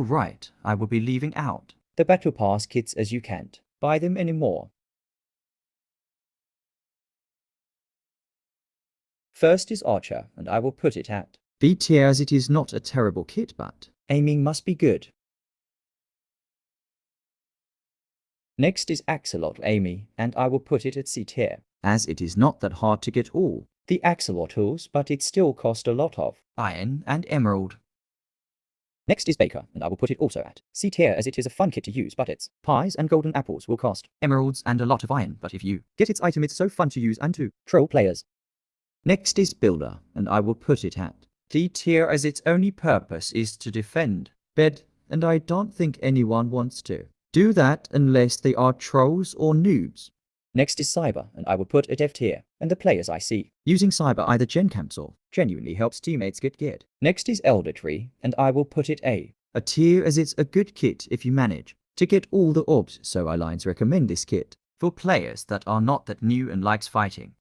right, I will be leaving out the Battle Pass kits as you can't buy them anymore. First is Archer, and I will put it at B tier as it is not a terrible kit, but aiming must be good. Next is Axolot Amy, and I will put it at C tier, as it is not that hard to get all the Axolot tools, but it still cost a lot of iron and emerald. Next is Baker, and I will put it also at C tier as it is a fun kit to use, but its pies and golden apples will cost emeralds and a lot of iron, but if you get its item it's so fun to use and to troll players. Next is Builder, and I will put it at D tier as its only purpose is to defend bed, and I don't think anyone wants to do that unless they are trolls or noobs. Next is Cyber, and I will put at F tier, and the players I see using Cyber either gen camps or genuinely helps teammates get geared. Next is Elder Tree, and I will put it A tier as it's a good kit if you manage to get all the orbs, so Alliance recommend this kit for players that are not that new and likes fighting.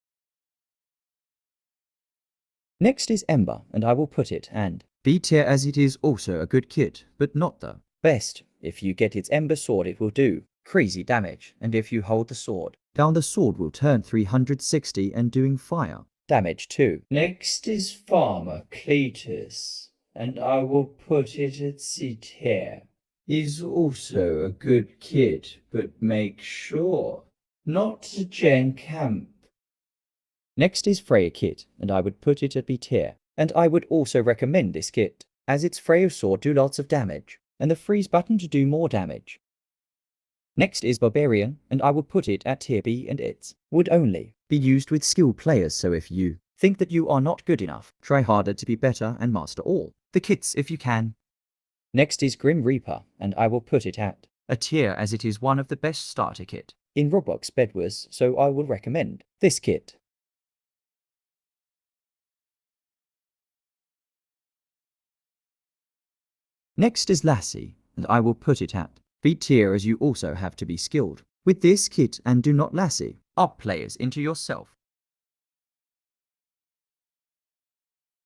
Next is Ember, and I will put it and B tier as it is also a good kit, but not the best. If you get its Ember Sword it will do crazy damage, and if you hold the sword down the sword will turn 360 and doing fire damage too. Next is Farmer Cletus, and I will put it at C tier. Is also a good kit, but make sure not to gen camp. Next is Freya Kit, and I would put it at B tier, and I would also recommend this kit, as its Freya sword do lots of damage, and the freeze button to do more damage. Next is Barbarian, and I would put it at tier B, and it would only be used with skilled players, so if you think that you are not good enough, try harder to be better and master all the kits if you can. Next is Grim Reaper, and I will put it at a tier as it is one of the best starter kit in Roblox Bedwars, so I will recommend this kit. Next is Lassie, and I will put it at B tier as you also have to be skilled with this kit and do not Lassie up players into yourself.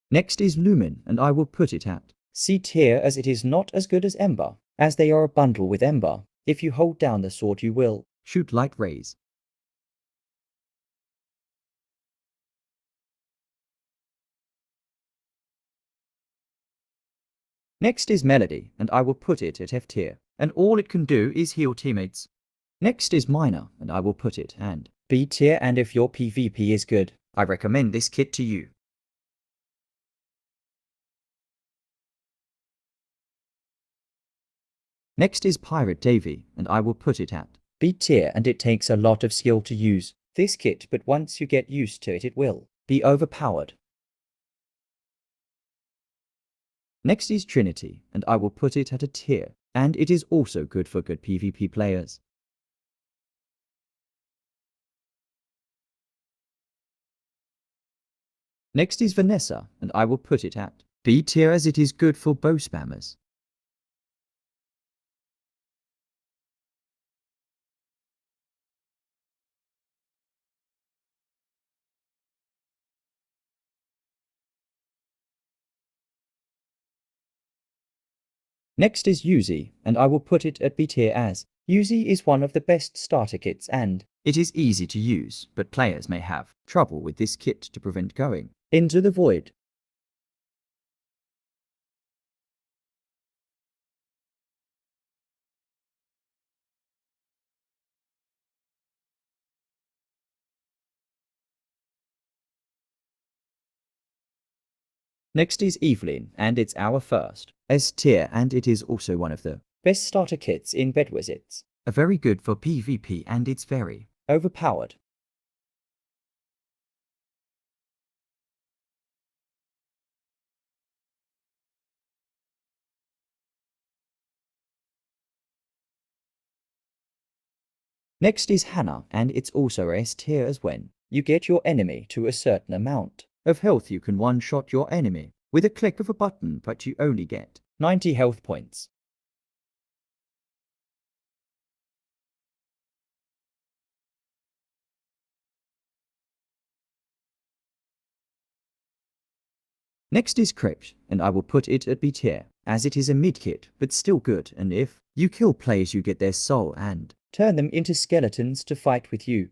Next is Lumen, and I will put it at C tier as it is not as good as Ember, as they are a bundle with Ember. If you hold down the sword you will shoot light rays. Next is Melody, and I will put it at F tier, and all it can do is heal teammates. Next is Miner, and I will put it and B tier, and if your PvP is good, I recommend this kit to you. Next is Pirate Davy, and I will put it at B tier, and it takes a lot of skill to use this kit, but once you get used to it, it will be overpowered. Next is Trinity, and I will put it at a tier, and it is also good for good PvP players. Next is Vanessa, and I will put it at B tier as it is good for bow spammers. Next is Yuzi, and I will put it at B tier as Yuzi is one of the best starter kits and it is easy to use, but players may have trouble with this kit to prevent going into the void. Next is Evelyn, and it's our first S tier, and it is also one of the best starter kits in Bedwars. It's a very good for PvP and it's very overpowered. Next is Hannah, and it's also a S tier as when you get your enemy to a certain amount of health you can one-shot your enemy with a click of a button, but you only get 90 health points. Next is Crypt, and I will put it at B tier, as it is a mid-kit, but still good, and if you kill players you get their soul and turn them into skeletons to fight with you.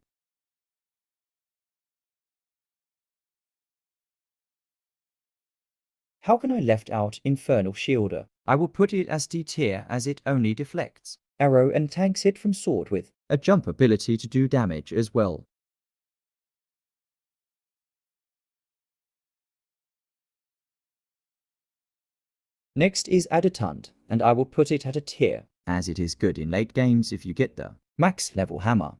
How can I left out Infernal Shielder? I will put it as D tier as it only deflects arrow and tanks hit from sword with a jump ability to do damage as well. Next is Adjutant, and I will put it at a tier, as it is good in late games if you get the max level hammer.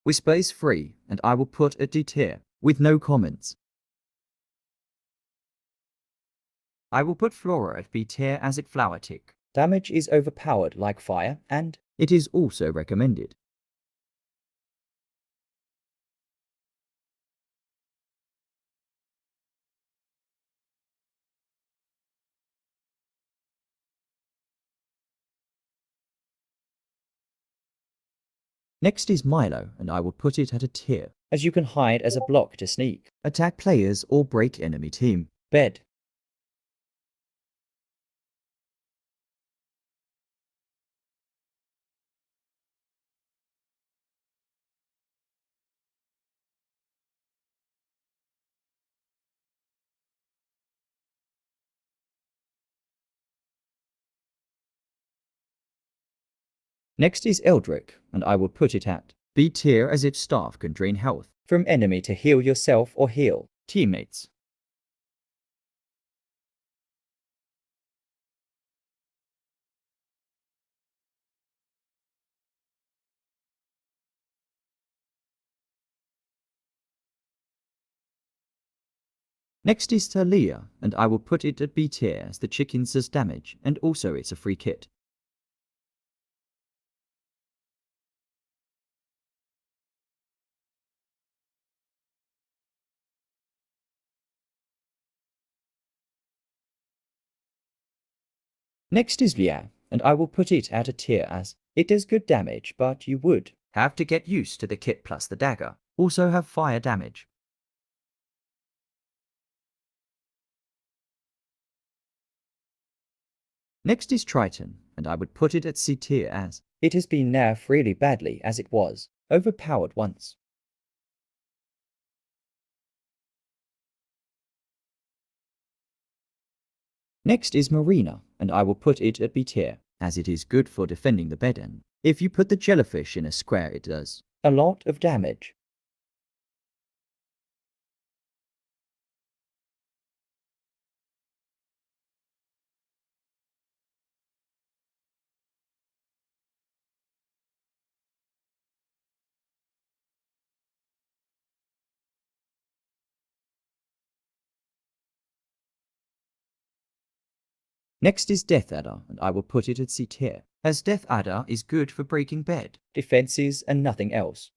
Whisper is free, and I will put a D tier, with no comments. I will put Flora at B tier as it flower tick. Damage is overpowered like fire, and it is also recommended. Next is Milo, and I will put it at a tier, as you can hide as a block to sneak, attack players or break enemy team. Bed. Next is Eldrick, and I will put it at B tier as its staff can drain health from enemy to heal yourself or heal teammates. Next is Talia, and I will put it at B tier as the chickens does damage, and also it's a free kit. Next is Lia, and I will put it at a tier as it does good damage, but you would have to get used to the kit plus the dagger. Also have fire damage. Next is Triton, and I would put it at C tier as it has been nerfed really badly as it was overpowered once. Next is Marina, and I will put it at B tier, as it is good for defending the bed end. If you put the jellyfish in a square it does a lot of damage. Next is Death Adder, and I will put it at C tier, as Death Adder is good for breaking bed, defenses and nothing else.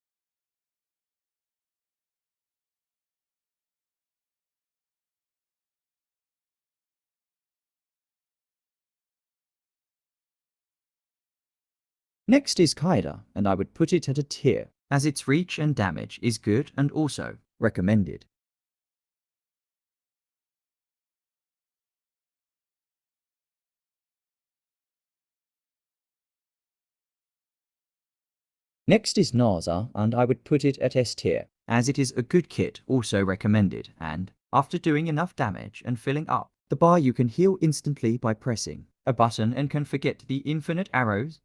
Next is Kaida, and I would put it at a tier, as its reach and damage is good and also recommended. Next is Naza, and I would put it at S tier, as it is a good kit also recommended, and after doing enough damage and filling up the bar you can heal instantly by pressing a button and can forget the infinite arrows.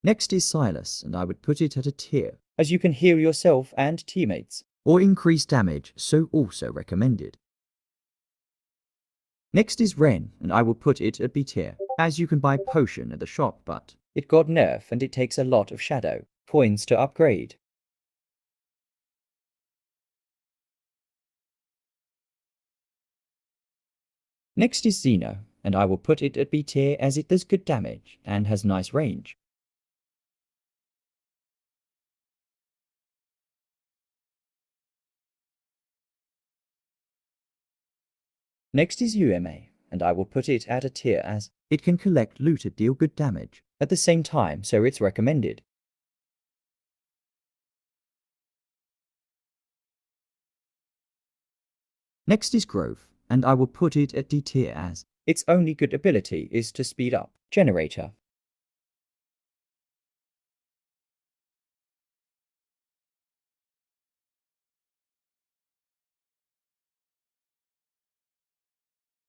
Next is Silas, and I would put it at a tier, as you can heal yourself and teammates, or increase damage, so also recommended. Next is Ren, and I will put it at B tier, as you can buy potion at the shop, but it got nerfed and it takes a lot of shadow coins to upgrade. Next is Xeno, and I will put it at B tier as it does good damage and has nice range. Next is UMA, and I will put it at a tier as it can collect loot and deal good damage at the same time, so it's recommended. Next is Grove, and I will put it at D tier as its only good ability is to speed up Generator.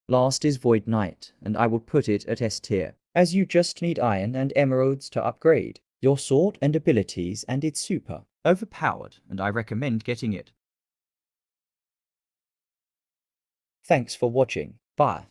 Last is Void Knight, and I will put it at S tier, as you just need iron and emeralds to upgrade your sword and abilities, and it's super overpowered, and I recommend getting it. Thanks for watching. Bye.